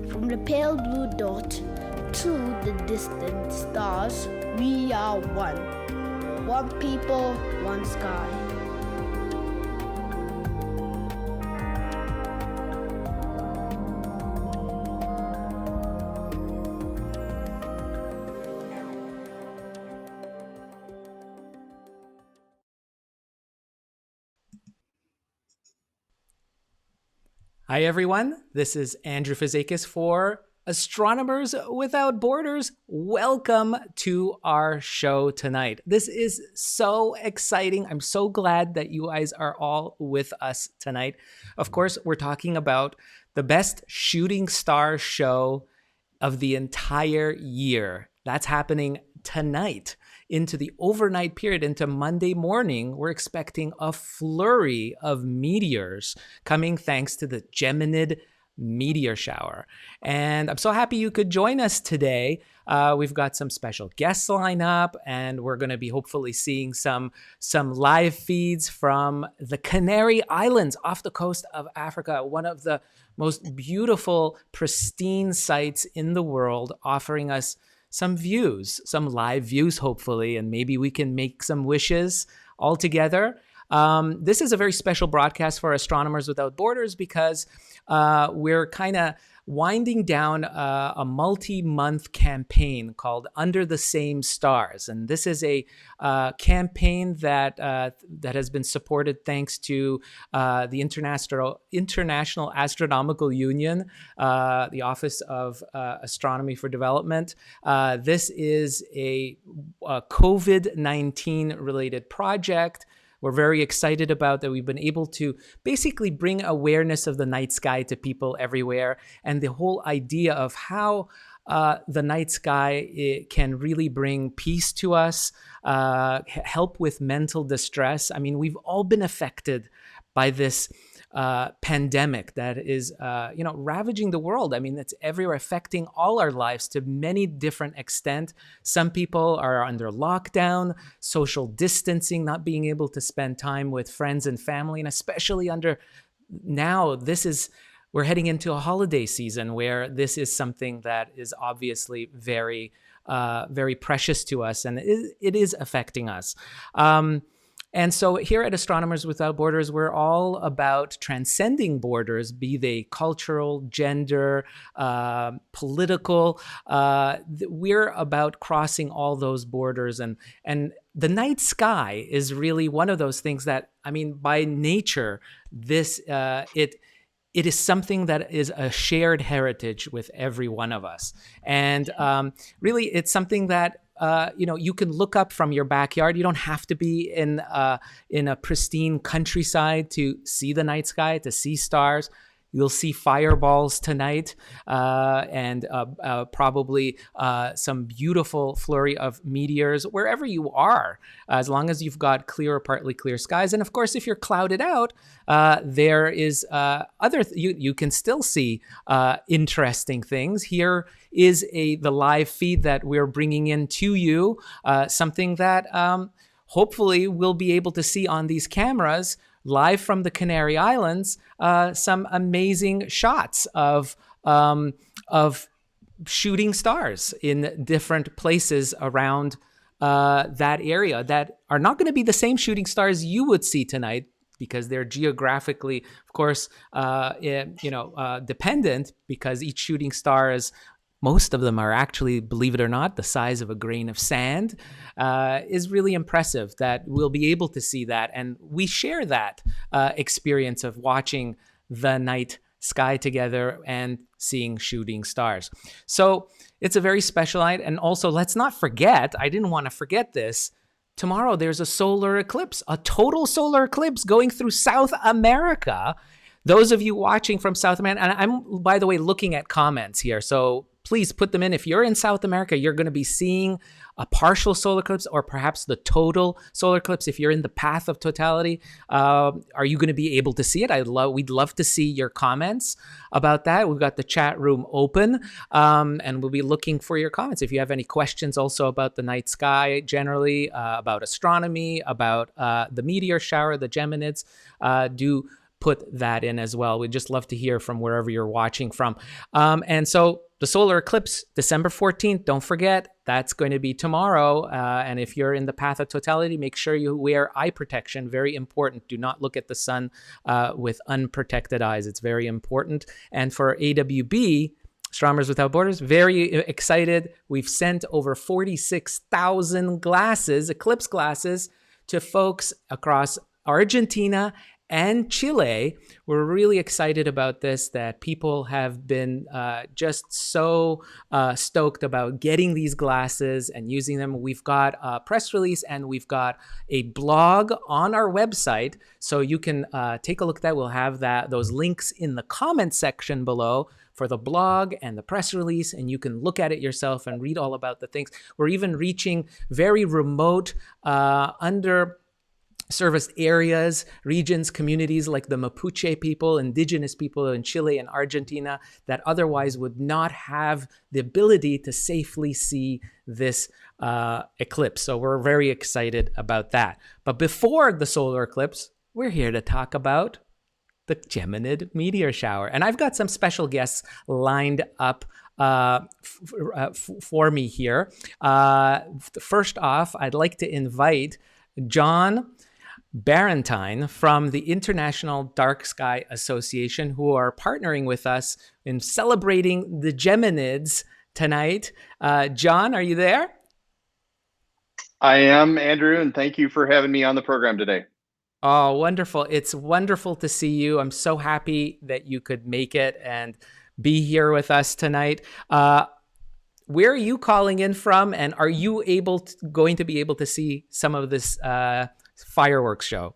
From the pale blue dot to the distant stars, we are one. One people, one sky. Hi, everyone. This is Andrew Fizakis for Astronomers Without Borders. Welcome to our show tonight. This is so exciting. I'm so glad that you guys are all with us tonight. Of course, we're talking about the best shooting star show of the entire year. That's happening tonight. Into the overnight period, into Monday morning, we're expecting a flurry of meteors coming thanks to the Geminid Meteor Shower. And I'm so happy you could join us today. We've got some special guests lined up, and we're going to be hopefully seeing some live feeds from the Canary Islands off the coast of Africa, one of the most beautiful, pristine sites in the world, offering us some views, some live views, hopefully, and maybe we can make some wishes all together. This is a very special broadcast for Astronomers Without Borders because we're kind of winding down a multi-month campaign called Under the Same Stars. And this is a campaign that has been supported thanks to the International Astronomical Union, the Office of Astronomy for Development. This is a COVID-19 related project. We're very excited about that. We've been able to basically bring awareness of the night sky to people everywhere, and the whole idea of how the night sky can really bring peace to us, help with mental distress. I mean, we've all been affected by this pandemic that is, ravaging the world. I mean, it's everywhere, affecting all our lives to many different extent. Some people are under lockdown, social distancing, not being able to spend time with friends and family, and especially under now, we're heading into a holiday season where this is something that is obviously very, very precious to us, and it is affecting us. And so here at Astronomers Without Borders, we're all about transcending borders, be they cultural, gender, political. We're about crossing all those borders. And the night sky is really one of those things that, I mean, by nature, it is something that is a shared heritage with every one of us. And really, it's something that you can look up from your backyard. You don't have to be in a pristine countryside to see the night sky, to see stars. You'll see fireballs tonight, and probably some beautiful flurry of meteors wherever you are, as long as you've got clear or partly clear skies. And of course, if you're clouded out, there is you can still see interesting things. Here is the live feed that we're bringing in to you, something that hopefully we'll be able to see on these cameras live from the Canary Islands, some amazing shots of shooting stars in different places around that area that are not going to be the same shooting stars you would see tonight, because they're geographically, of course, dependent, because each shooting star is, most of them are actually, believe it or not, the size of a grain of sand, is really impressive that we'll be able to see that. And we share that experience of watching the night sky together and seeing shooting stars. So it's a very special night. And also, let's not forget, I didn't want to forget this, tomorrow there's a solar eclipse, a total solar eclipse going through South America. Those of you watching from South America, and I'm, by the way, looking at comments here, so please put them in. If you're in South America, you're going to be seeing a partial solar eclipse or perhaps the total solar eclipse. If you're in the path of totality, are you going to be able to see it? We'd love to see your comments about that. We've got the chat room open, and we'll be looking for your comments. If you have any questions also about the night sky generally, about astronomy, about the meteor shower, the Geminids, do put that in as well. We'd just love to hear from wherever you're watching from. And so the solar eclipse, December 14th, don't forget, that's going to be tomorrow. And if you're in the path of totality, make sure you wear eye protection. Very important. Do not look at the sun with unprotected eyes. It's very important. And for AWB, Astronomers Without Borders, very excited. We've sent over 46,000 glasses, eclipse glasses, to folks across Argentina and Chile. We're really excited about this, that people have been just so stoked about getting these glasses and using them. We've got a press release and we've got a blog on our website, so you can take a look at that. We'll have those links in the comment section below for the blog and the press release, and you can look at it yourself and read all about the things. We're even reaching very remote, serviced areas, regions, communities like the Mapuche people, indigenous people in Chile and Argentina that otherwise would not have the ability to safely see this eclipse. So we're very excited about that. But before the solar eclipse, we're here to talk about the Geminid Meteor Shower. And I've got some special guests lined up for me here. First off, I'd like to invite John Barentine from the International Dark Sky Association, who are partnering with us in celebrating the Geminids tonight. John, are you there? I am, Andrew, and thank you for having me on the program today. Oh, wonderful. It's wonderful to see you. I'm so happy that you could make it and be here with us tonight. Where are you calling in from, and are you going to be able to see some of this fireworks show?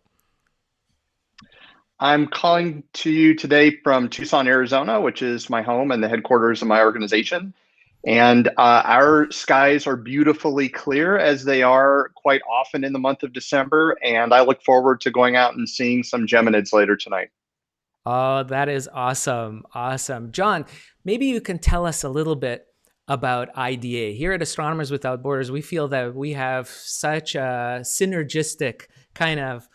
I'm calling to you today from Tucson, Arizona, which is my home and the headquarters of my organization. And our skies are beautifully clear, as they are quite often in the month of December. And I look forward to going out and seeing some Geminids later tonight. Oh, that is awesome. Awesome. John, maybe you can tell us a little bit about IDA. Here at Astronomers Without Borders, we feel that we have such a synergistic kind of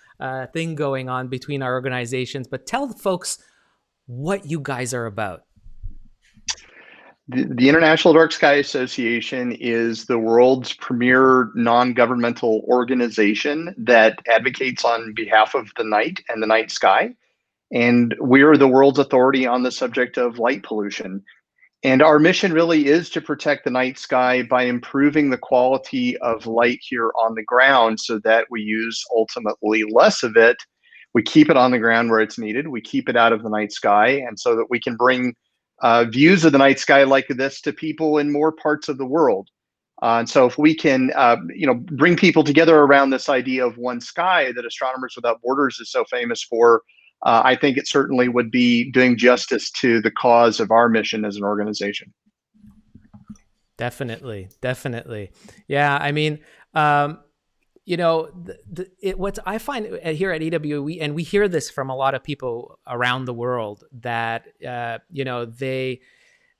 thing going on between our organizations. But tell the folks what you guys are about. The International Dark Sky Association is the world's premier non-governmental organization that advocates on behalf of the night and the night sky. And we're the world's authority on the subject of light pollution. And our mission really is to protect the night sky by improving the quality of light here on the ground so that we use ultimately less of it. We keep it on the ground where it's needed. We keep it out of the night sky, and so that we can bring views of the night sky like this to people in more parts of the world. And so if we can, bring people together around this idea of one sky that Astronomers Without Borders is so famous for, I think it certainly would be doing justice to the cause of our mission as an organization. Definitely, definitely. Yeah, I mean, what I find here at EW, we hear this from a lot of people around the world that,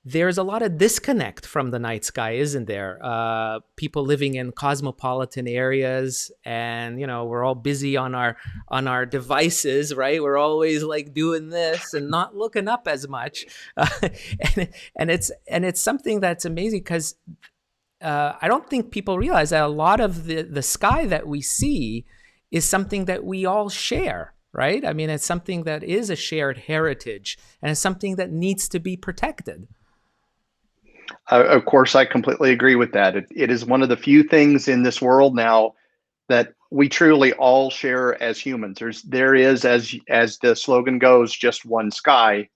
there's a lot of disconnect from the night sky, isn't there? People living in cosmopolitan areas, and we're all busy on our devices, right? We're always like doing this and not looking up as much, and it's something that's amazing because I don't think people realize that a lot of the sky that we see is something that we all share, right? I mean, it's something that is a shared heritage, and it's something that needs to be protected. Of course, I completely agree with that. It is one of the few things in this world now that we truly all share as humans. There is, as the slogan goes, just one sky,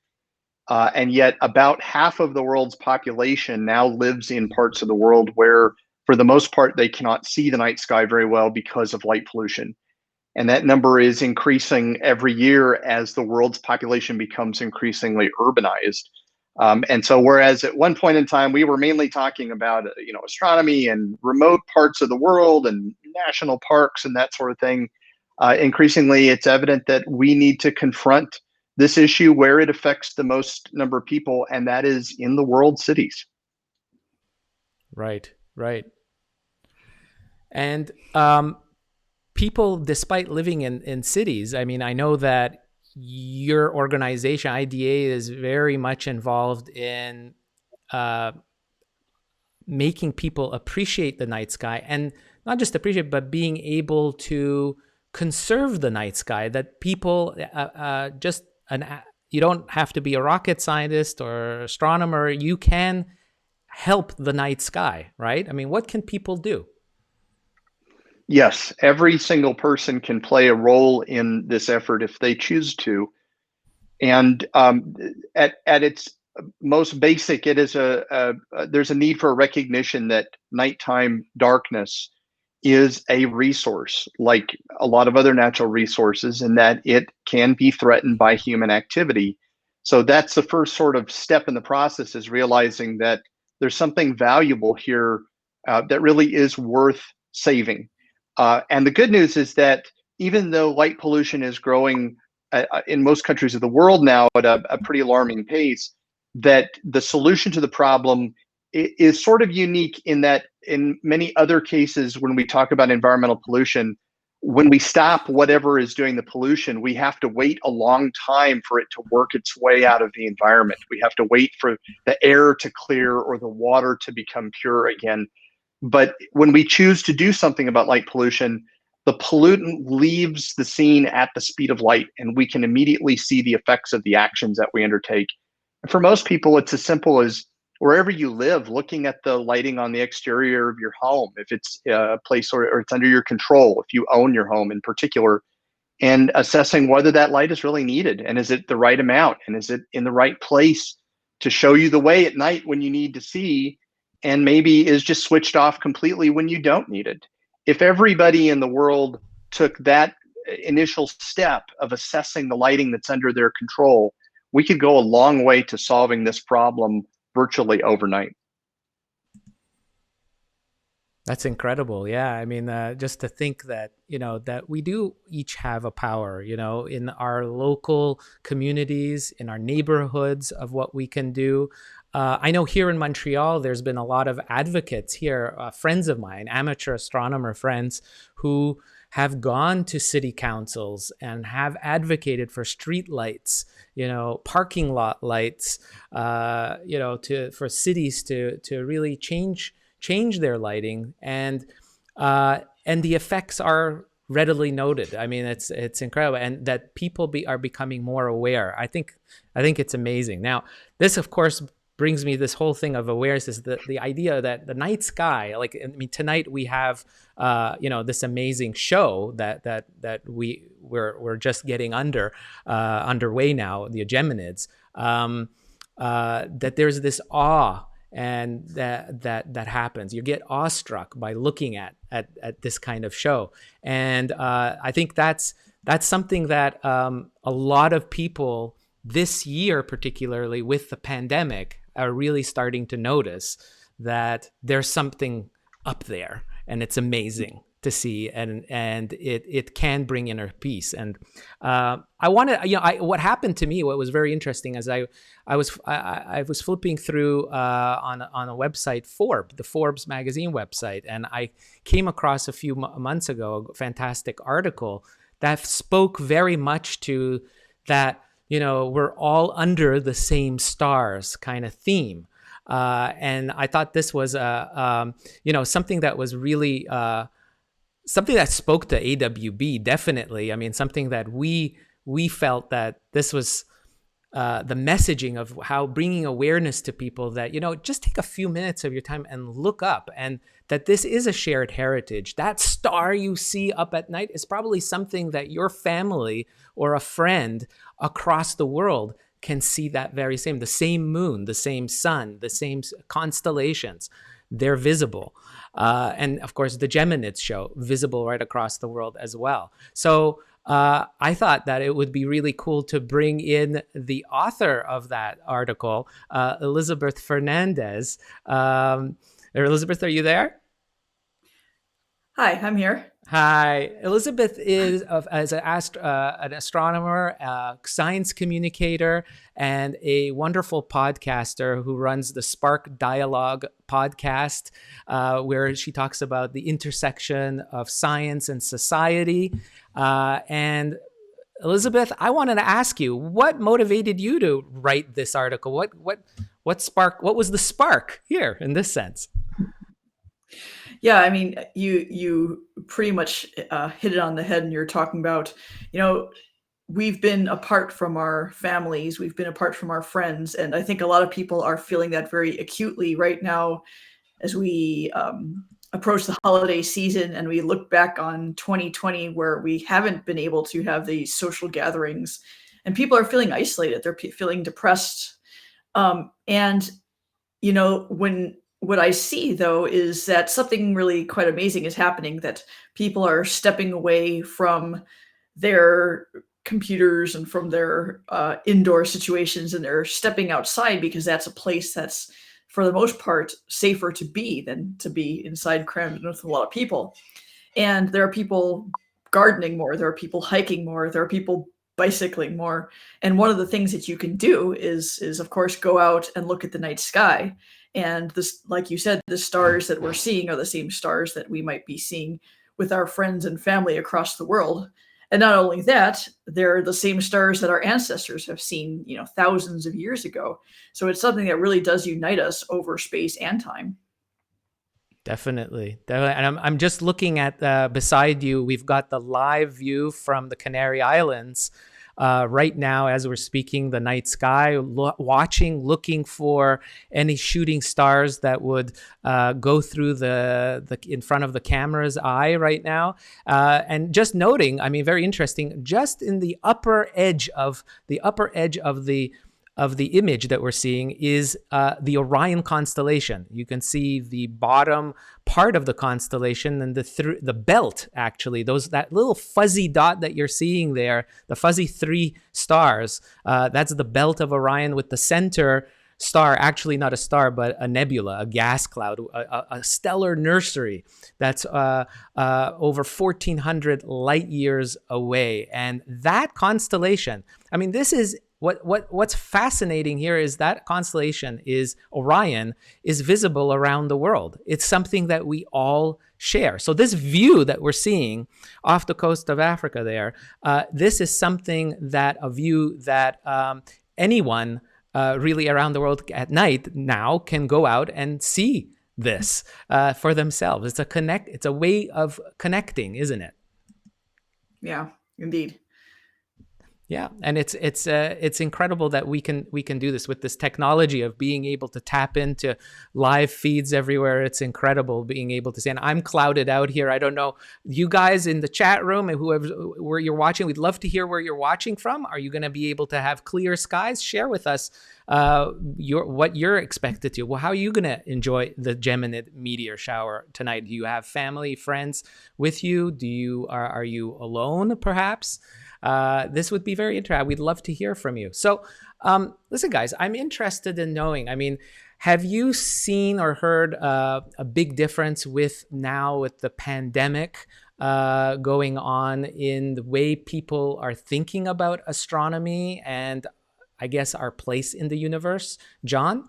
and yet about half of the world's population now lives in parts of the world where, for the most part, they cannot see the night sky very well because of light pollution. And that number is increasing every year as the world's population becomes increasingly urbanized. And so, whereas at one point in time we were mainly talking about astronomy and remote parts of the world and national parks and that sort of thing, increasingly it's evident that we need to confront this issue where it affects the most number of people, and that is in the world cities. Right, right. And people, despite living in cities, I mean, I know that your organization, IDA, is very much involved in making people appreciate the night sky, and not just appreciate, but being able to conserve the night sky. That people you don't have to be a rocket scientist or astronomer. You can help the night sky, right? I mean, what can people do? Yes, every single person can play a role in this effort if they choose to. And at its most basic, it is there's a need for a recognition that nighttime darkness is a resource, like a lot of other natural resources, and that it can be threatened by human activity. So that's the first sort of step in the process, is realizing that there's something valuable here that really is worth saving. And the good news is that even though light pollution is growing in most countries of the world now at a pretty alarming pace, that the solution to the problem is sort of unique in that in many other cases, when we talk about environmental pollution, when we stop whatever is doing the pollution, we have to wait a long time for it to work its way out of the environment. We have to wait for the air to clear or the water to become pure again. But when we choose to do something about light pollution, the pollutant leaves the scene at the speed of light, and we can immediately see the effects of the actions that we undertake. And for most people, it's as simple as wherever you live, looking at the lighting on the exterior of your home, if it's a place or it's under your control, if you own your home in particular, and assessing whether that light is really needed, and is it the right amount, and is it in the right place to show you the way at night when you need to see, and maybe is just switched off completely when you don't need it. If everybody in the world took that initial step of assessing the lighting that's under their control, we could go a long way to solving this problem virtually overnight. That's incredible. Yeah. I mean, just to think that, that we do each have a power, in our local communities, in our neighborhoods of what we can do. I know here in Montreal, there's been a lot of advocates here, friends of mine, amateur astronomer friends, who have gone to city councils and have advocated for street lights, parking lot lights, for cities to really change their lighting, and the effects are readily noted. I mean, it's incredible, and that people are becoming more aware. I think it's amazing. Now, this of course brings me this whole thing of awareness, is the idea that the night sky, like, I mean, tonight we have this amazing show that we're just getting underway now, the Geminids, that there's this awe, and that happens. You get awestruck by looking at this kind of show, and I think that's something that a lot of people this year, particularly with the pandemic, are really starting to notice that there's something up there, and it's amazing to see, and it can bring inner peace. And I wanted, what happened to me, what was very interesting, as I was flipping through on a website, the Forbes magazine website, and I came across a few months ago a fantastic article that spoke very much to that, we're all under the same stars kind of theme. And I thought this was something that was really something that spoke to AWB, definitely. I mean, something that we felt that this was the messaging of how bringing awareness to people that, just take a few minutes of your time and look up, and that this is a shared heritage. That star you see up at night is probably something that your family or a friend across the world can see, that very the same moon, the same sun, the same constellations. They're visible. And of course, the Geminids show, visible right across the world as well. So I thought that it would be really cool to bring in the author of that article, Elizabeth Fernandez. Elizabeth, are you there? Hi, I'm here. Hi. Elizabeth is an astronomer, a science communicator, and a wonderful podcaster who runs the SparkDialog podcast, where she talks about the intersection of science and society. And Elizabeth, I wanted to ask you, what motivated you to write this article? What was the spark here in this sense? Yeah, I mean, you pretty much hit it on the head, and you're talking about, we've been apart from our families, we've been apart from our friends, and I think a lot of people are feeling that very acutely right now as we approach the holiday season and we look back on 2020, where we haven't been able to have these social gatherings, and people are feeling isolated, they're feeling depressed, and what I see, though, is that something really quite amazing is happening, that people are stepping away from their computers and from their indoor situations, and they're stepping outside, because that's a place that's, for the most part, safer to be than to be inside crammed with a lot of people. And there are people gardening more, there are people hiking more, there are people bicycling more. And one of the things that you can do is of course, go out and look at the night sky. And this, like you said, the stars that we're seeing are the same stars that we might be seeing with our friends and family across the world. And not only that, they're the same stars that our ancestors have seen, thousands of years ago. So it's something that really does unite us over space and time. Definitely. And I'm just looking at beside you, we've got the live view from the Canary Islands. Right now, as we're speaking, the night sky, looking for any shooting stars that would go through the in front of the camera's eye right now. And just noting, I mean, very interesting, just in the upper edge of the image that we're seeing is the Orion constellation. You can see the bottom part of the constellation and the belt, actually, that little fuzzy dot that you're seeing there, the fuzzy 3 stars, that's the belt of Orion, with the center star, actually not a star, but a nebula, a gas cloud, a stellar nursery that's over 1,400 light years away. And that constellation, I mean, this is what's fascinating here is that constellation is Orion is visible around the world. It's something that we all share. So this view that we're seeing off the coast of Africa there, this is something that a view that anyone really around the world at night now can go out and see this for themselves. It's a way of connecting, isn't it? Yeah, indeed. Yeah, and it's incredible that we can do this with this technology of being able to tap into live feeds everywhere. It's incredible being able to see. And I'm clouded out here. I don't know, you guys in the chat room and whoever where you're watching, we'd love to hear where you're watching from. Are you going to be able to have clear skies? Share with us what you're expected to. Well, how are you going to enjoy the Geminid Meteor Shower tonight? Do you have family, friends with you? Are you alone, perhaps? This would be very interesting. We'd love to hear from you. So, listen, guys, I'm interested in knowing, I mean, have you seen or heard a big difference with the pandemic going on in the way people are thinking about astronomy and I guess our place in the universe? John?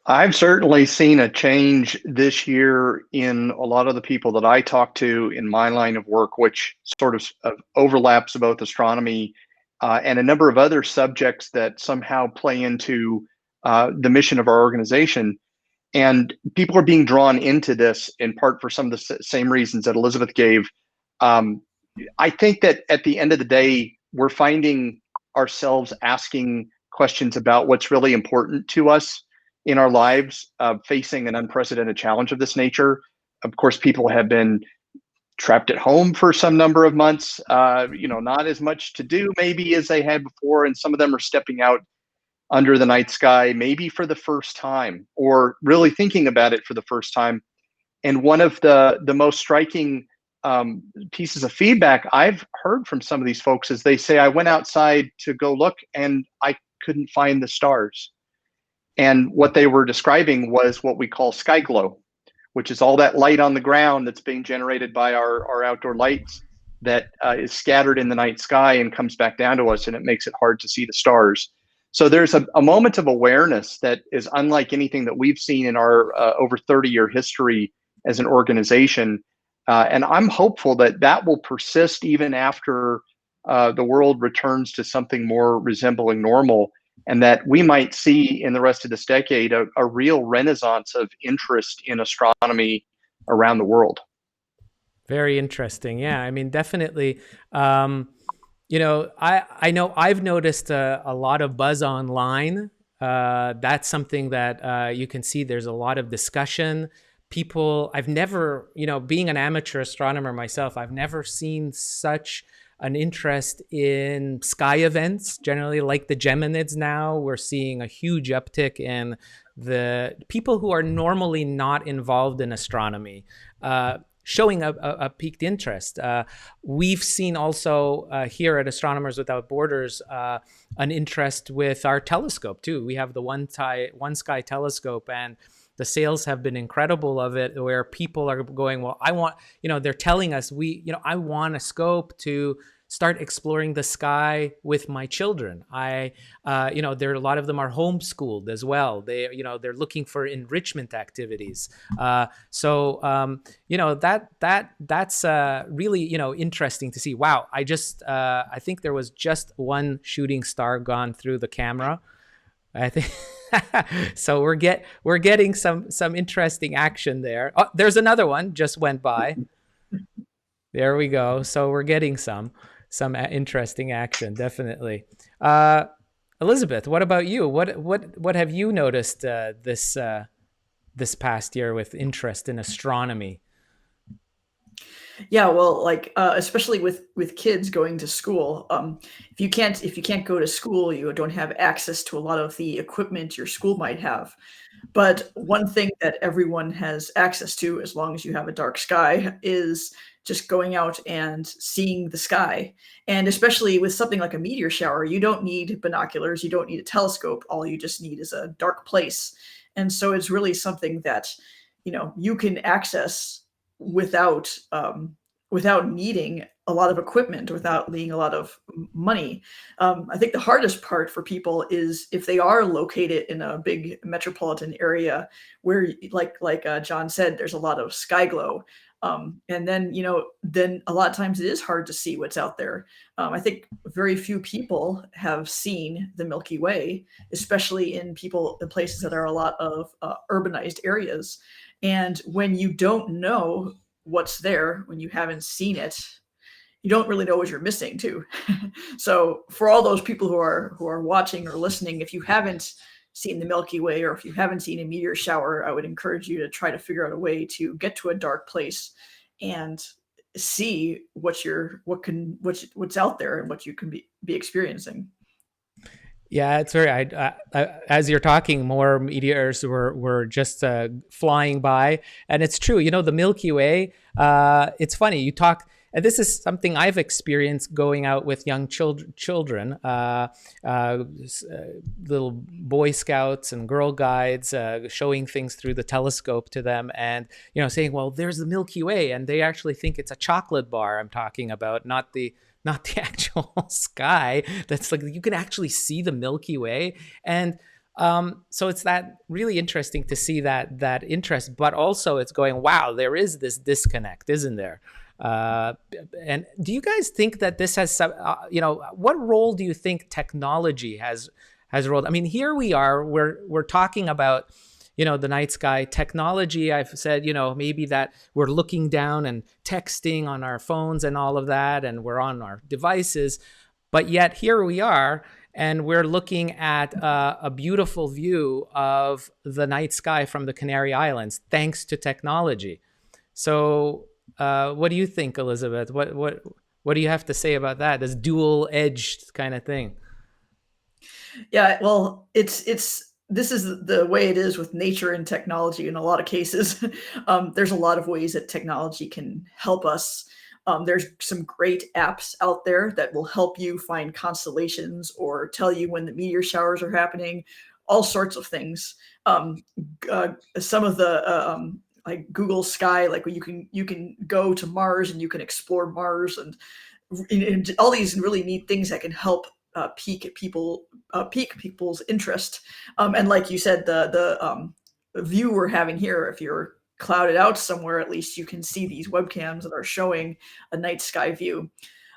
I've certainly seen a change this year in a lot of the people that I talk to in my line of work, which sort of overlaps both astronomy and a number of other subjects that somehow play into the mission of our organization. And people are being drawn into this in part for some of the same reasons that Elizabeth gave. I think that at the end of the day, we're finding ourselves asking questions about what's really important to us in our lives, facing an unprecedented challenge of this nature. Of course, people have been trapped at home for some number of months, not as much to do maybe as they had before. And some of them are stepping out under the night sky, maybe for the first time, or really thinking about it for the first time. And one of the most striking pieces of feedback I've heard from some of these folks is they say, I went outside to go look and I couldn't find the stars. And what they were describing was what we call sky glow, which is all that light on the ground that's being generated by our outdoor lights that is scattered in the night sky and comes back down to us, and it makes it hard to see the stars. So there's a moment of awareness that is unlike anything that we've seen in our over 30-year history as an organization. And I'm hopeful that that will persist even after the world returns to something more resembling normal, and that we might see in the rest of this decade a real renaissance of interest in astronomy around the world. Very interesting. Yeah, I mean, definitely. I know I've noticed a lot of buzz online. That's something that you can see. There's a lot of discussion. I've never, being an amateur astronomer myself, I've never seen such an interest in sky events, generally like the Geminids now. We're seeing a huge uptick in the people who are normally not involved in astronomy, showing a peaked interest. We've seen also here at Astronomers Without Borders an interest with our telescope too. We have the One Sky telescope, and the sales have been incredible of it, where people are going, well, I want, they're telling us I want a scope to start exploring the sky with my children. There a lot of them are homeschooled as well. They're looking for enrichment activities. That's really, interesting to see. Wow. I think there was just one shooting star gone through the camera. I think so. We're getting some interesting action there. Oh, there's another one just went by. There we go. So we're getting some interesting action, definitely. Elizabeth, what about you? What have you noticed this past year with interest in astronomy? Yeah, well, like especially with kids going to school, if you can't go to school, you don't have access to a lot of the equipment your school might have. But one thing that everyone has access to, as long as you have a dark sky, is just going out and seeing the sky. And especially with something like a meteor shower, you don't need binoculars, you don't need a telescope. All you just need is a dark place. And so it's really something that, you can access without without needing a lot of equipment, without needing a lot of money. I think the hardest part for people is if they are located in a big metropolitan area where, like John said, there's a lot of sky glow. And then, then a lot of times it is hard to see what's out there. I think very few people have seen the Milky Way, especially in places that are a lot of urbanized areas. And when you don't know what's there, when you haven't seen it, you don't really know what you're missing too. So for all those people who are watching or listening, if you haven't seen the Milky Way, or if you haven't seen a meteor shower, I would encourage you to try to figure out a way to get to a dark place and see what's out there and what you can be experiencing. Yeah, it's very. As you're talking, more meteors were just flying by, and it's true. The Milky Way. It's funny you talk, and this is something I've experienced going out with young children, little Boy Scouts and Girl Guides, showing things through the telescope to them, and saying, "Well, there's the Milky Way," and they actually think it's a chocolate bar I'm talking about, not the actual sky. That's like, you can actually see the Milky Way. And so it's that really interesting to see that interest, but also it's going, wow, there is this disconnect, isn't there? And do you guys think that this has some, what role do you think technology has rolled? I mean, here we are, we're talking about, the night sky technology. I've said, maybe that we're looking down and texting on our phones and all of that, and we're on our devices, but yet here we are, and we're looking at a beautiful view of the night sky from the Canary Islands, thanks to technology. So what do you think, Elizabeth? What do you have to say about that, this dual-edged kind of thing? Yeah, well, this is the way it is with nature and technology in a lot of cases. There's a lot of ways that technology can help us. There's some great apps out there that will help you find constellations or tell you when the meteor showers are happening, all sorts of things. Some of the like Google Sky, like you can go to Mars and you can explore Mars, and all these really neat things that can help pique people's interest. And like you said, the view we're having here, if you're clouded out somewhere, at least you can see these webcams that are showing a night sky view.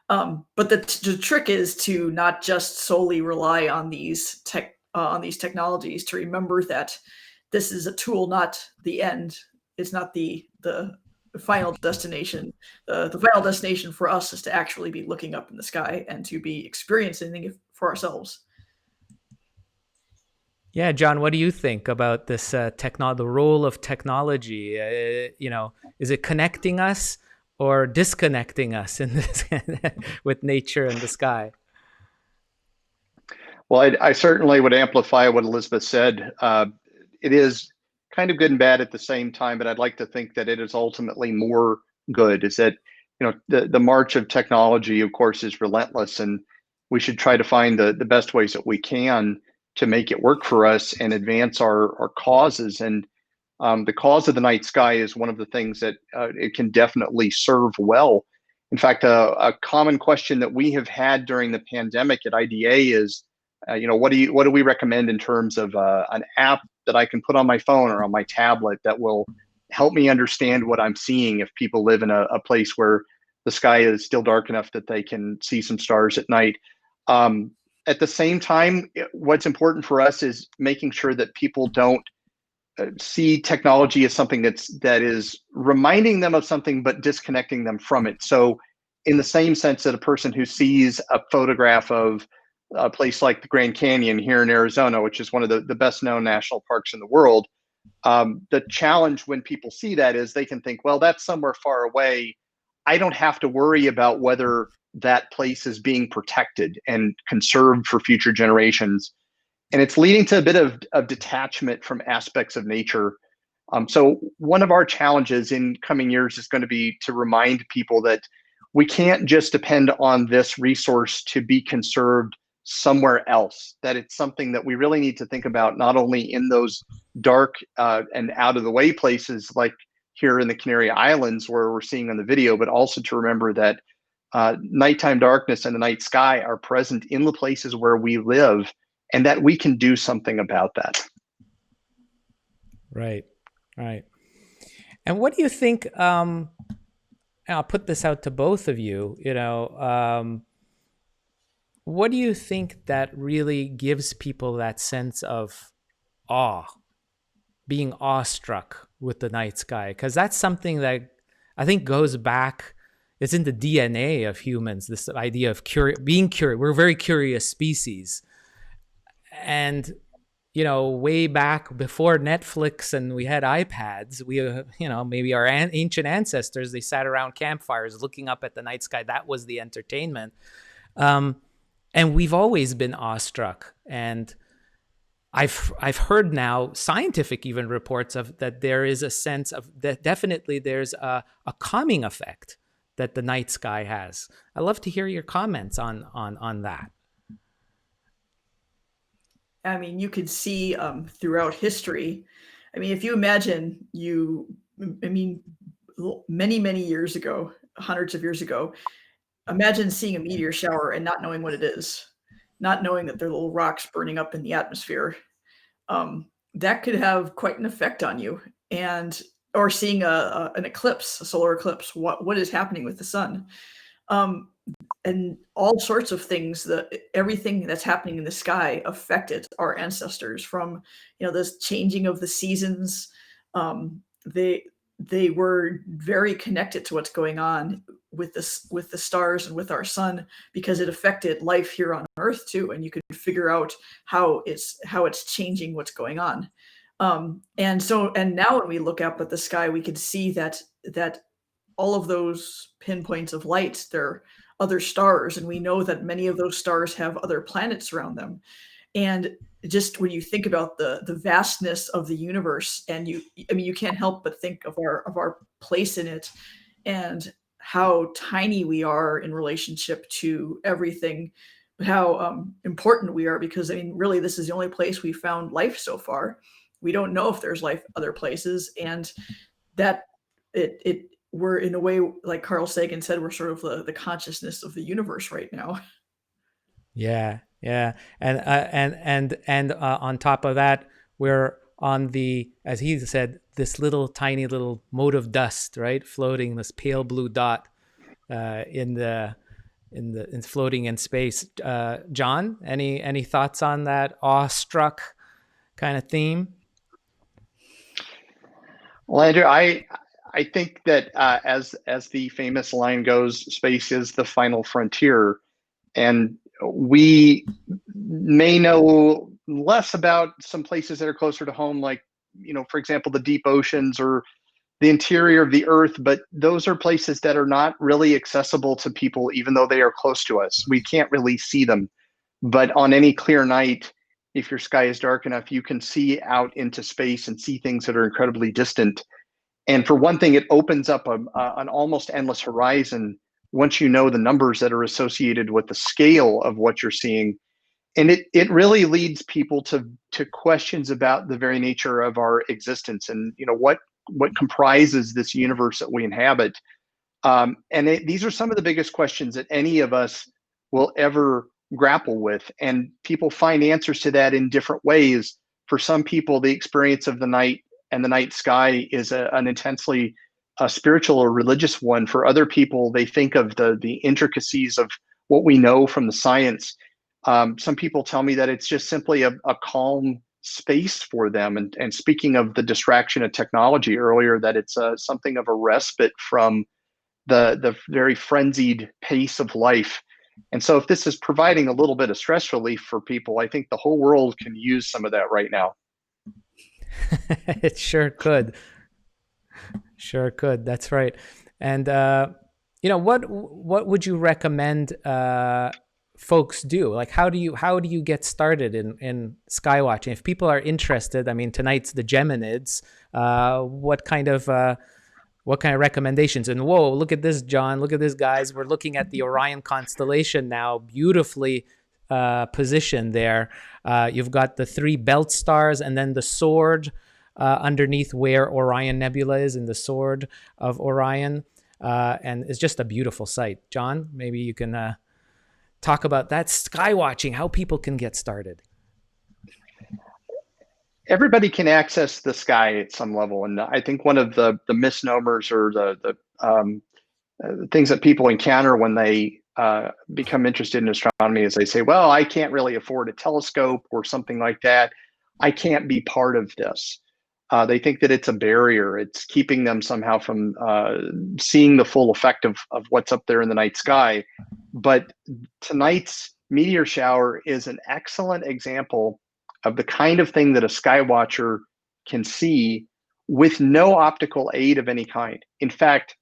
But the trick is to not just solely rely on these technologies, to remember that this is a tool, not the end. It's not the final destination. The final destination for us is to actually be looking up in the sky and to be experiencing it for ourselves. Yeah, John, what do you think about this the role of technology? Is it connecting us or disconnecting us in this with nature and the sky? Well, I certainly would amplify what Elizabeth said. It is kind of good and bad at the same time, but I'd like to think that it is ultimately more good. Is that, the march of technology, of course, is relentless, and we should try to find the best ways that we can to make it work for us and advance our causes. And the cause of the night sky is one of the things that it can definitely serve well. In fact, a common question that we have had during the pandemic at IDA is, what do we recommend in terms of an app that I can put on my phone or on my tablet that will help me understand what I'm seeing if people live in a place where the sky is still dark enough that they can see some stars at night. At the same time, what's important for us is making sure that people don't see technology as something that is reminding them of something but disconnecting them from it. So in the same sense that a person who sees a photograph of a place like the Grand Canyon here in Arizona, which is one of the best known national parks in the world, the challenge when people see that is they can think, well, that's somewhere far away. I don't have to worry about whether that place is being protected and conserved for future generations. And it's leading to a bit of detachment from aspects of nature. So one of our challenges in coming years is going to be to remind people that we can't just depend on this resource to be conserved somewhere else, that it's something that we really need to think about, not only in those dark and out of the way places like here in the Canary Islands where we're seeing on the video, but also to remember that nighttime darkness and the night sky are present in the places where we live, and that we can do something about that. Right. And what do you think, and I'll put this out to both of you, what do you think that really gives people that sense of awe, being awestruck with the night sky? Because that's something that I think goes back, it's in the DNA of humans, this idea of being curious. We're a very curious species. And, way back before Netflix and we had iPads, we, maybe our ancient ancestors, they sat around campfires looking up at the night sky. That was the entertainment. And we've always been awestruck. And I've heard now scientific even reports of that there is a sense of that definitely there's a calming effect that the night sky has. I'd love to hear your comments on that. I mean, you could see throughout history. I mean, if you imagine many, many years ago, hundreds of years ago, imagine seeing a meteor shower and not knowing what it is, not knowing that they're little rocks burning up in the atmosphere. That could have quite an effect on you. Or seeing an eclipse, a solar eclipse, what is happening with the sun. And all sorts of things, everything that's happening in the sky affected our ancestors, from this changing of the seasons. They were very connected to what's going on with the stars and with our sun, because it affected life here on Earth too. And you could figure out how it's changing what's going on. And now when we look up at the sky, we can see that all of those pinpoints of light, they're other stars, and we know that many of those stars have other planets around them. And just when you think about the vastness of the universe, and you can't help but think of our place in it, and how tiny we are in relationship to everything, but how important we are, because really this is the only place we found life so far. We don't know if there's life other places, and that we're, in a way, like Carl Sagan said, we're sort of the consciousness of the universe right now. Yeah. And on top of that, we're on the, as he said, this little tiny little mote of dust, right, floating, this pale blue dot in floating in space. John, any thoughts on that awestruck kind of theme? Well, Andrew, I think that as the famous line goes, space is the final frontier, and we may know less about some places that are closer to home, like for example, the deep oceans or the interior of the Earth. But those are places that are not really accessible to people, even though they are close to us. We can't really see them. But on any clear night, if your sky is dark enough, you can see out into space and see things that are incredibly distant. And for one thing, it opens up an almost endless horizon once you know the numbers that are associated with the scale of what you're seeing. And it really leads people to questions about the very nature of our existence, and what comprises this universe that we inhabit. These are some of the biggest questions that any of us will ever grapple with. And people find answers to that in different ways. For some people, the experience of the night and the night sky is an intensely spiritual or religious one. For other people, they think of the intricacies of what we know from the science. Some people tell me that it's just simply a calm space for them. And speaking of the distraction of technology earlier, that it's something of a respite from the very frenzied pace of life. And so if this is providing a little bit of stress relief for people, I think the whole world can use some of that right now. It sure could. Sure could. That's right. And what would you recommend folks do? Like, how do you get started in sky watching? If people are interested, I mean, tonight's the Geminids. What kind of recommendations? And whoa, look at this, John. Look at this, guys. We're looking at the Orion constellation now, beautifully positioned there. You've got the 3 belt stars and then the sword underneath where Orion Nebula is, in the sword of Orion. And it's just a beautiful sight. John, maybe you can talk about that sky watching, how people can get started. Everybody can access the sky at some level, and I think one of the misnomers or the things that people encounter when they become interested in astronomy is they say, well, I can't really afford a telescope or something like that. I can't be part of this. They think that it's a barrier. It's keeping them somehow from seeing the full effect of what's up there in the night sky. But tonight's meteor shower is an excellent example of the kind of thing that a sky watcher can see with no optical aid of any kind. In fact,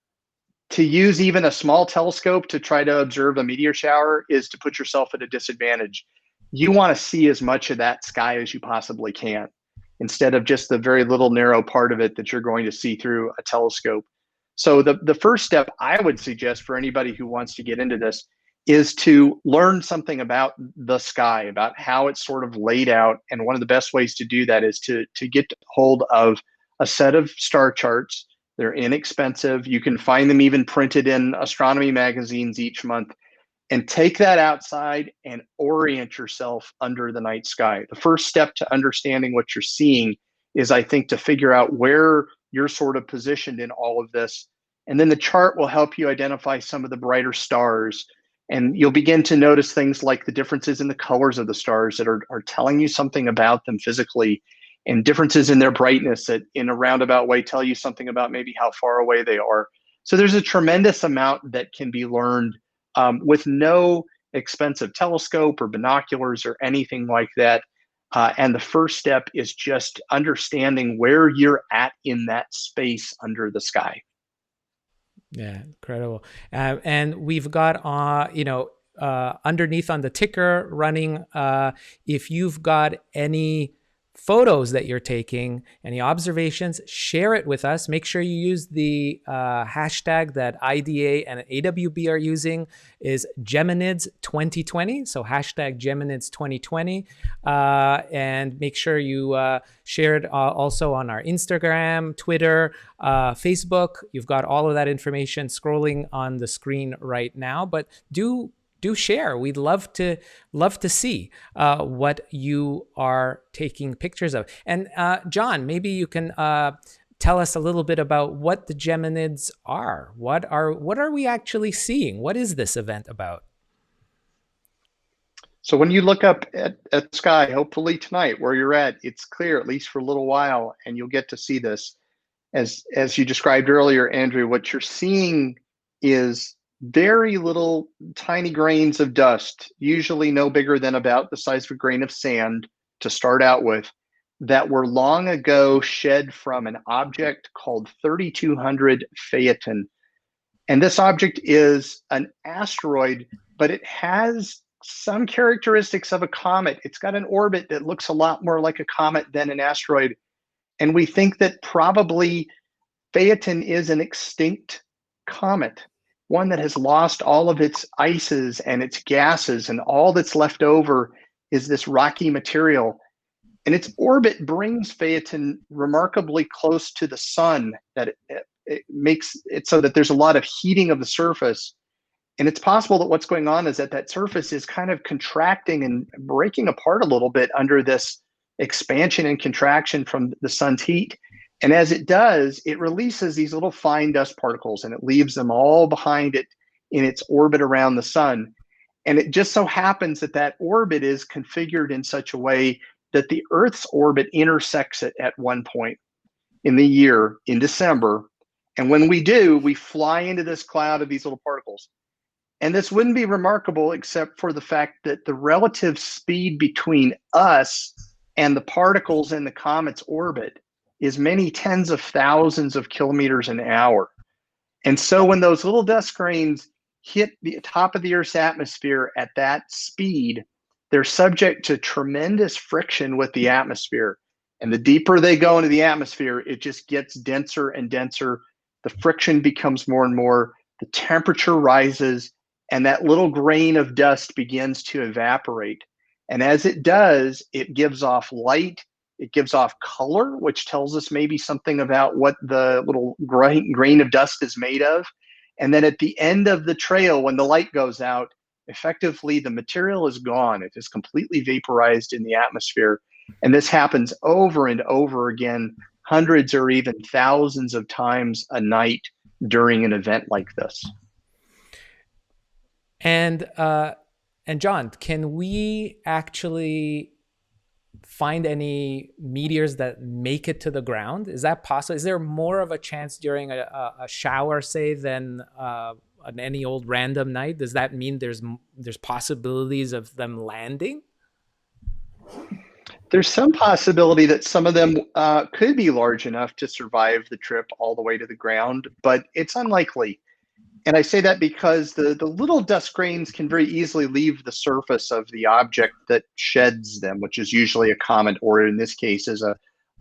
to use even a small telescope to try to observe a meteor shower is to put yourself at a disadvantage. You want to see as much of that sky as you possibly can, instead of just the very little narrow part of it that you're going to see through a telescope. So the first step I would suggest for anybody who wants to get into this is to learn something about the sky, about how it's sort of laid out. And one of the best ways to do that is to get hold of a set of star charts. They're inexpensive. You can find them even printed in astronomy magazines each month. And take that outside and orient yourself under the night sky. The first step to understanding what you're seeing is, I think, to figure out where you're sort of positioned in all of this. And then the chart will help you identify some of the brighter stars. And you'll begin to notice things like the differences in the colors of the stars that are telling you something about them physically, and differences in their brightness that in a roundabout way tell you something about maybe how far away they are. So there's a tremendous amount that can be learned with no expensive telescope or binoculars or anything like that. And the first step is just understanding where you're at in that space under the sky. Yeah, incredible. And we've got, underneath on the ticker running, if you've got any photos that you're taking, any observations, share it with us. Make sure you use the hashtag that IDA and AWB are using is Geminids 2020. So hashtag Geminids 2020. And make sure you share it also on our Instagram, Twitter, Facebook. You've got all of that information scrolling on the screen right now, but do share. We'd love to see what you are taking pictures of. And John, maybe you can tell us a little bit about what the Geminids are. What are we actually seeing? What is this event about? So when you look up at sky, hopefully tonight where you're at, it's clear, at least for a little while, and you'll get to see this. As you described earlier, Andrew, what you're seeing is very little tiny grains of dust, usually no bigger than about the size of a grain of sand to start out with, that were long ago shed from an object called 3200 Phaeton. And this object is an asteroid, but it has some characteristics of a comet. It's got an orbit that looks a lot more like a comet than an asteroid. And we think that probably Phaeton is an extinct comet, one that has lost all of its ices and its gases, and all that's left over is this rocky material. And its orbit brings Phaeton remarkably close to the sun, that it makes it so that there's a lot of heating of the surface. And it's possible that what's going on is that surface is kind of contracting and breaking apart a little bit under this expansion and contraction from the sun's heat. And as it does, it releases these little fine dust particles, and it leaves them all behind it in its orbit around the sun. And it just so happens that orbit is configured in such a way that the Earth's orbit intersects it at one point in the year, in December. And when we do, we fly into this cloud of these little particles. And this wouldn't be remarkable except for the fact that the relative speed between us and the particles in the comet's orbit is many tens of thousands of kilometers an hour. And so when those little dust grains hit the top of the Earth's atmosphere at that speed, they're subject to tremendous friction with the atmosphere. And the deeper they go into the atmosphere, it just gets denser and denser. The friction becomes more and more, the temperature rises, and that little grain of dust begins to evaporate. And as it does, it gives off light, it gives off color, which tells us maybe something about what the little grain of dust is made of. And then at the end of the trail, when the light goes out, effectively the material is gone. It is completely vaporized in the atmosphere. And this happens over and over again, hundreds or even thousands of times a night during an event like this. And John, can we actually find any meteors that make it to the ground? Is that possible? Is there more of a chance during a shower, say, than on any old random night? Does that mean there's possibilities of them landing? There's some possibility that some of them could be large enough to survive the trip all the way to the ground, but it's unlikely. And I say that because the little dust grains can very easily leave the surface of the object that sheds them, which is usually a comet, or in this case is a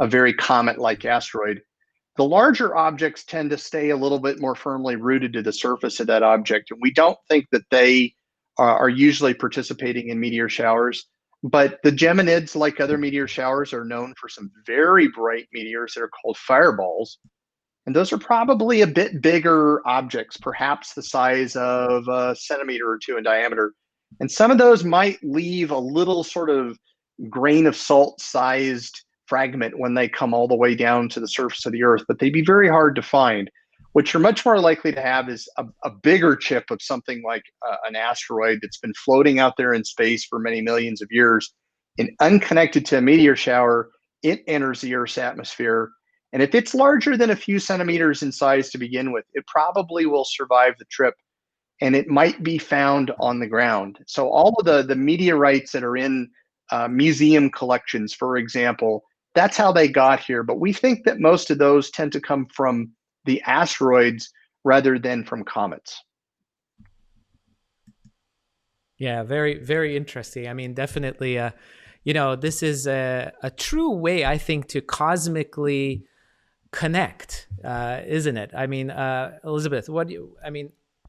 very comet-like asteroid. The larger objects tend to stay a little bit more firmly rooted to the surface of that object. And we don't think that they are usually participating in meteor showers. But the Geminids, like other meteor showers, are known for some very bright meteors that are called fireballs. And those are probably a bit bigger objects, perhaps the size of a centimeter or two in diameter. And some of those might leave a little sort of grain of salt sized fragment when they come all the way down to the surface of the Earth, but they'd be very hard to find. What you're much more likely to have is a bigger chip of something like an asteroid that's been floating out there in space for many millions of years. And unconnected to a meteor shower, it enters the Earth's atmosphere. And if it's larger than a few centimeters in size to begin with, it probably will survive the trip, and it might be found on the ground. So all of the meteorites that are in museum collections, for example, that's how they got here. But we think that most of those tend to come from the asteroids rather than from comets. Yeah, very, very interesting. I mean, definitely, this is a true way, I think, to cosmically connect, isn't it? I mean, Elizabeth,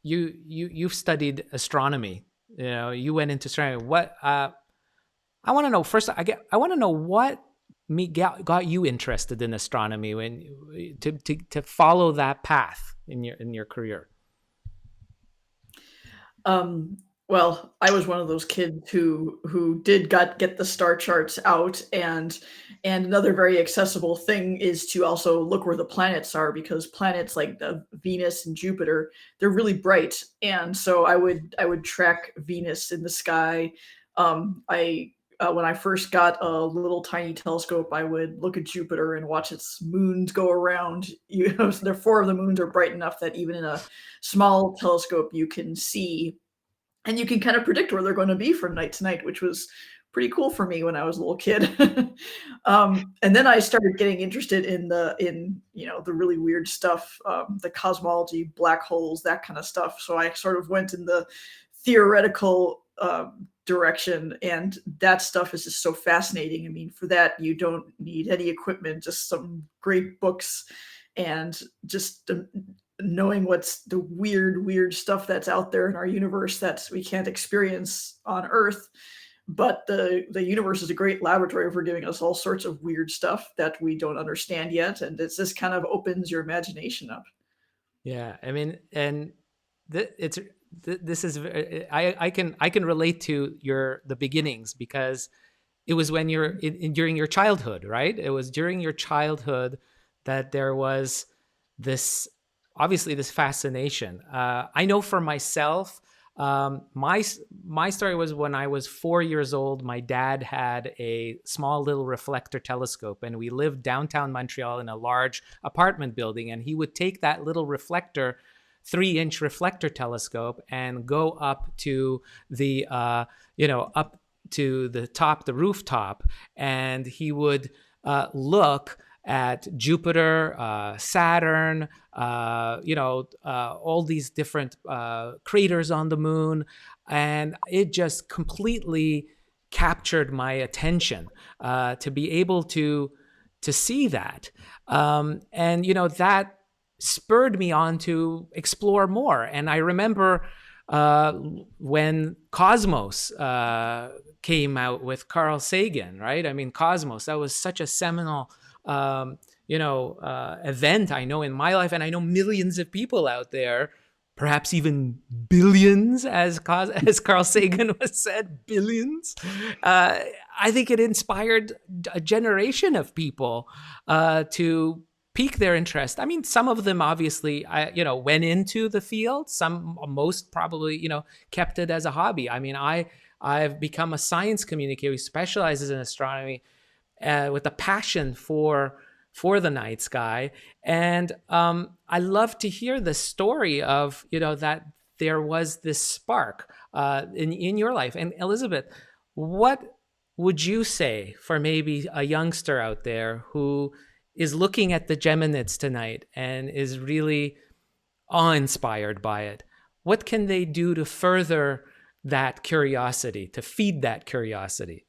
you've studied astronomy. You went into astronomy. What I want to know first, I want to know what got you interested in astronomy when to follow that path in your career. Well, I was one of those kids who did get the star charts out, and another very accessible thing is to also look where the planets are, because planets like the Venus and Jupiter, they're really bright, and so I would track Venus in the sky. When I first got a little tiny telescope, I would look at Jupiter and watch its moons go around. So there 4 of the moons are bright enough that even in a small telescope you can see. And you can kind of predict where they're going to be from night to night, which was pretty cool for me when I was a little kid. And then I started getting interested in the really weird stuff, the cosmology, black holes, that kind of stuff. So I sort of went in the theoretical direction, and that stuff is just so fascinating. I mean, for that you don't need any equipment, just some great books, and just knowing what's the weird stuff that's out there in our universe that we can't experience on Earth. But the universe is a great laboratory for giving us all sorts of weird stuff that we don't understand yet, and it's just kind of opens your imagination up. Yeah, I mean, and this is I can relate to the beginnings, because it was when you're during your childhood, right? It was during your childhood that there was this fascination. I know for myself, my story was when I was 4 years old. My dad had a small little reflector telescope, and we lived downtown Montreal in a large apartment building, and he would take that little reflector, 3-inch reflector telescope, and go up to the up to the top, the rooftop, and he would look at Jupiter, Saturn, all these different craters on the moon, and it just completely captured my attention to be able to see that, and that spurred me on to explore more. And I remember when Cosmos came out with Carl Sagan, right? I mean, Cosmos, that was such a seminal event, I know, in my life, and I know millions of people out there, perhaps even billions, as Carl Sagan was said, billions. I think it inspired a generation of people to pique their interest. I mean, some of them obviously, went into the field. Most probably, kept it as a hobby. I mean, I've become a science communicator who specializes in astronomy with a passion for the night sky. And I love to hear the story of, that there was this spark in your life. And Elizabeth, what would you say for maybe a youngster out there who is looking at the Geminids tonight and is really awe-inspired by it? What can they do to further that curiosity, to feed that curiosity?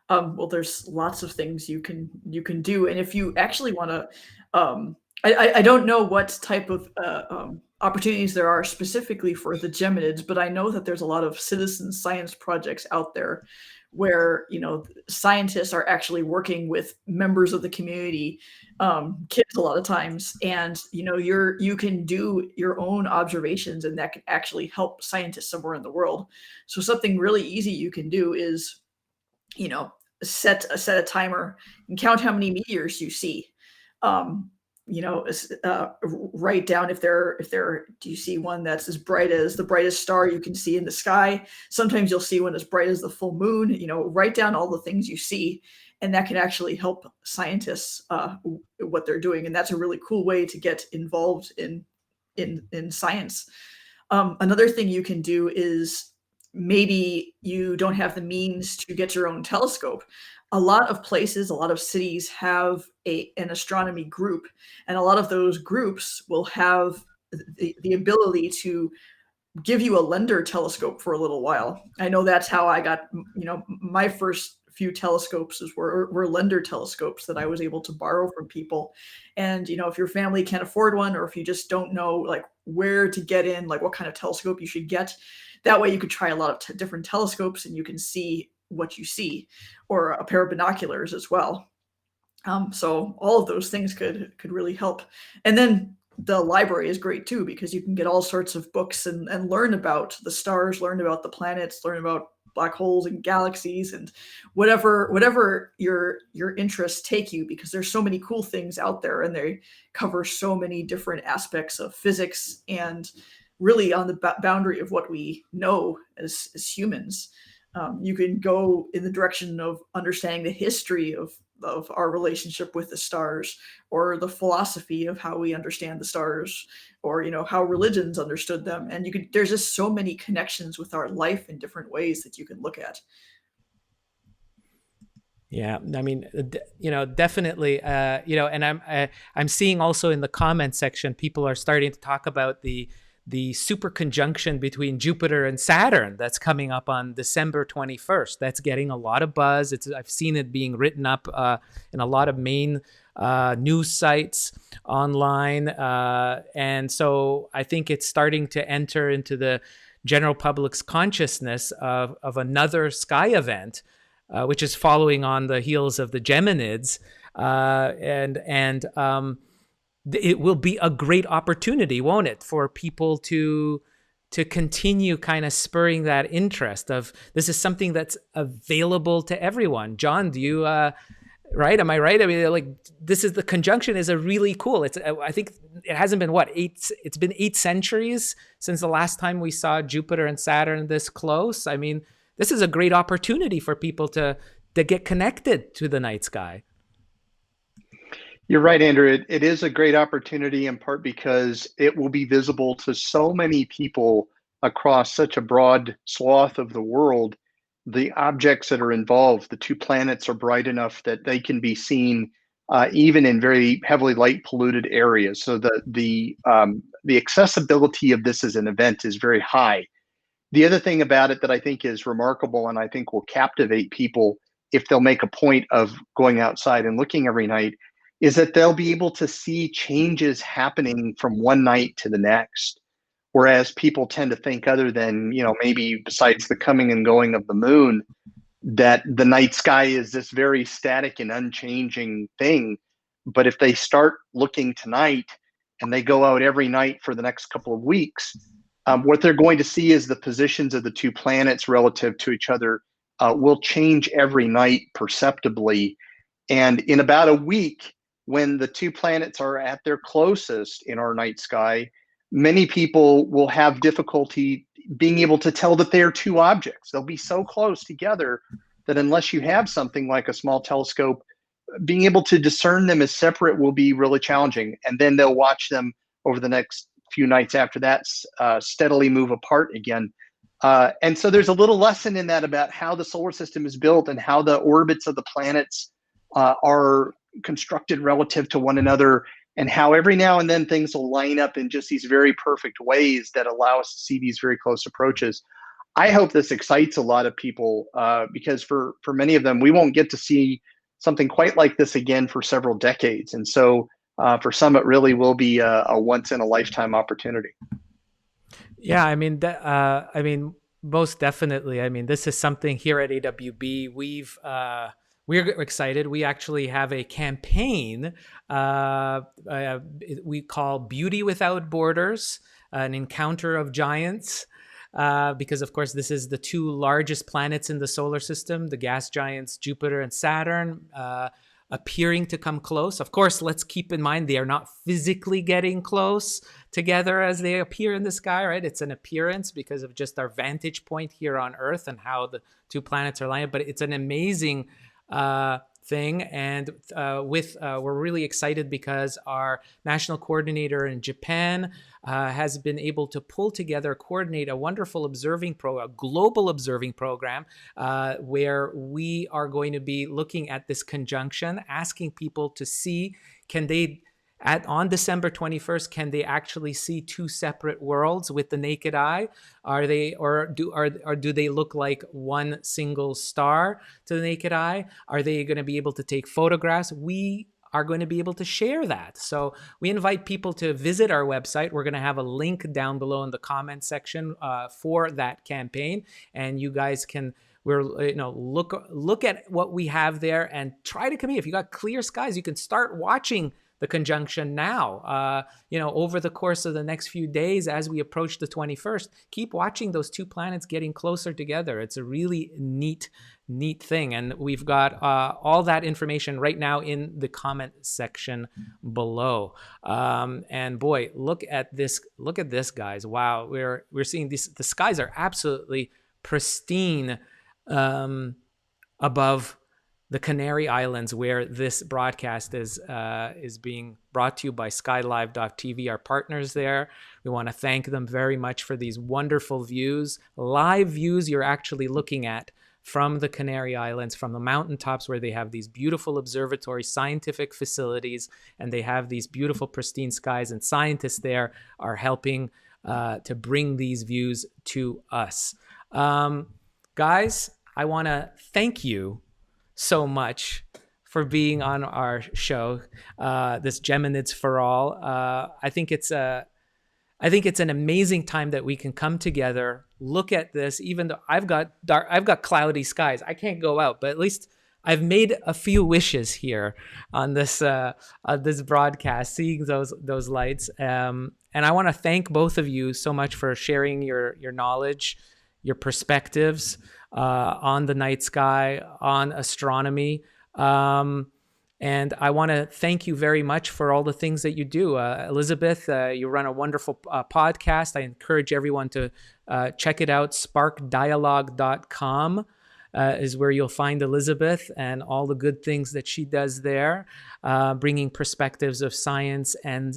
Well, there's lots of things you can do, and if you actually want to, I don't know what type of opportunities there are specifically for the Geminids, but I know that there's a lot of citizen science projects out there where scientists are actually working with members of the community, kids a lot of times, and you can do your own observations, and that can actually help scientists somewhere in the world. So something really easy you can do is set a timer and count how many meteors you see. Write down if do you see one that's as bright as the brightest star you can see in the sky. Sometimes you'll see one as bright as the full moon. Write down all the things you see, and that can actually help scientists what they're doing. And that's a really cool way to get involved in science. Another thing you can do is, maybe you don't have the means to get your own telescope. A lot of places, a lot of cities have an astronomy group, and a lot of those groups will have the ability to give you a lender telescope for a little while. I know that's how I got, my first few telescopes were lender telescopes that I was able to borrow from people. And, if your family can't afford one, or if you just don't know like where to get in, like what kind of telescope you should get, that way you could try a lot of different telescopes and you can see what you see, or a pair of binoculars as well. So all of those things could really help. And then the library is great too, because you can get all sorts of books and learn about the stars, learn about the planets, learn about black holes and galaxies, and whatever your interests take you, because there's so many cool things out there, and they cover so many different aspects of physics and really on the boundary of what we know as humans. You can go in the direction of understanding the history of our relationship with the stars, or the philosophy of how we understand the stars, or how religions understood them. And there's just so many connections with our life in different ways that you can look at. Yeah, I mean, definitely, and I'm seeing also in the comment section, people are starting to talk about the super conjunction between Jupiter and Saturn that's coming up on December 21st. That's getting a lot of buzz. I've seen it being written up in a lot of main news sites online. And so I think it's starting to enter into the general public's consciousness of another sky event, which is following on the heels of the Geminids. It will be a great opportunity, won't it, for people to continue kind of spurring that interest of, this is something that's available to everyone. John, do you, right? Am I right? I mean, like, the conjunction is a really cool, I think it hasn't been it's been 8 centuries since the last time we saw Jupiter and Saturn this close. I mean, this is a great opportunity for people to get connected to the night sky. You're right, Andrew. It is a great opportunity, in part because it will be visible to so many people across such a broad swath of the world. The objects that are involved, the 2 planets, are bright enough that they can be seen even in very heavily light polluted areas. So the accessibility of this as an event is very high. The other thing about it that I think is remarkable and I think will captivate people if they'll make a point of going outside and looking every night is that they'll be able to see changes happening from one night to the next. Whereas people tend to think other than, maybe besides the coming and going of the moon, that the night sky is this very static and unchanging thing. But if they start looking tonight and they go out every night for the next couple of weeks, what they're going to see is the positions of the two planets relative to each other will change every night perceptibly. And in about a week, when the two planets are at their closest in our night sky, many people will have difficulty being able to tell that they are two objects. They'll be so close together that unless you have something like a small telescope, being able to discern them as separate will be really challenging. And then they'll watch them over the next few nights after that steadily move apart again. And so there's a little lesson in that about how the solar system is built and how the orbits of the planets are constructed relative to one another, and how every now and then things will line up in just these very perfect ways that allow us to see these very close approaches. I hope this excites a lot of people because for many of them, we won't get to see something quite like this again for several decades. And so for some, it really will be a once in a lifetime opportunity. Yeah, I mean, most definitely. I mean, this is something here at AWB we're excited. We actually have a campaign we call Beauty Without Borders, an encounter of giants. Because, of course, this is the two largest planets in the solar system, the gas giants Jupiter and Saturn, appearing to come close. Of course, let's keep in mind they are not physically getting close together as they appear in the sky, right? It's an appearance because of just our vantage point here on Earth and how the two planets are lined. But it's an amazing thing, and we're really excited because our national coordinator in Japan has been able to coordinate a wonderful a global observing program where we are going to be looking at this conjunction, asking people to see, on December 21st, can they actually see two separate worlds with the naked eye? Do they look like one single star to the naked eye? Are they going to be able to take photographs? We are going to be able to share that. So we invite people to visit our website. We're going to have a link down below in the comment section for that campaign, and you guys can look at what we have there and try to commit. If you got clear skies, you can start watching the conjunction now. Over the course of the next few days as we approach the 21st, keep watching those two planets getting closer together. It's a really neat thing. And we've got all that information right now in the comment section below. And boy, look at this, guys. Wow, we're seeing these, the skies are absolutely pristine above the Canary Islands, where this broadcast is being brought to you by SkyLive.tv, our partners there. We want to thank them very much for these wonderful views, live views you're actually looking at from the Canary Islands, from the mountaintops where they have these beautiful observatory scientific facilities, and they have these beautiful pristine skies, and scientists there are helping to bring these views to us. Guys, I want to thank you so much for being on our show, this Geminids for All. I think it's an amazing time that we can come together, look at this. Even though I've got cloudy skies, I can't go out, but at least I've made a few wishes here on this broadcast, seeing those lights. And I want to thank both of you so much for sharing your knowledge, your perspectives on the night sky, on astronomy. And I want to thank you very much for all the things that you do. Elizabeth, you run a wonderful podcast. I encourage everyone to check it out. SparkDialog.com is where you'll find Elizabeth and all the good things that she does there, bringing perspectives of science and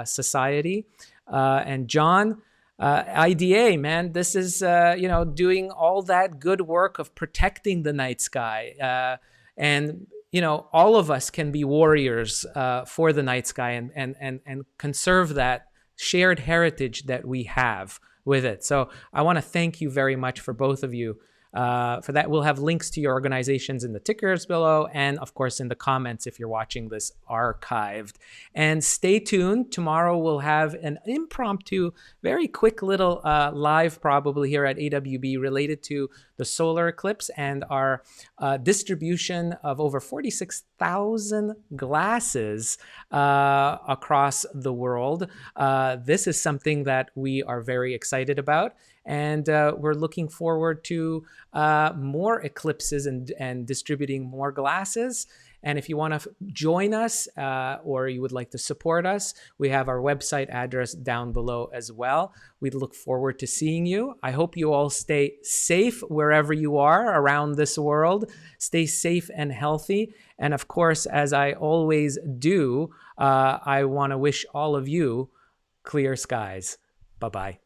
society. And John, IDA, man, this is, doing all that good work of protecting the night sky. And all of us can be warriors for the night sky and conserve that shared heritage that we have with it. So I want to thank you very much for both of you. For that, we'll have links to your organizations in the tickers below, and of course in the comments if you're watching this archived. And stay tuned. Tomorrow we'll have an impromptu, very quick little live probably here at AWB related to the solar eclipse and our distribution of over 46,000 glasses across the world. This is something that we are very excited about. And we're looking forward to more eclipses and distributing more glasses. And if you want to join us or you would like to support us, we have our website address down below as well. We'd look forward to seeing you. I hope you all stay safe wherever you are around this world. Stay safe and healthy. And of course, as I always do, I want to wish all of you clear skies. Bye-bye.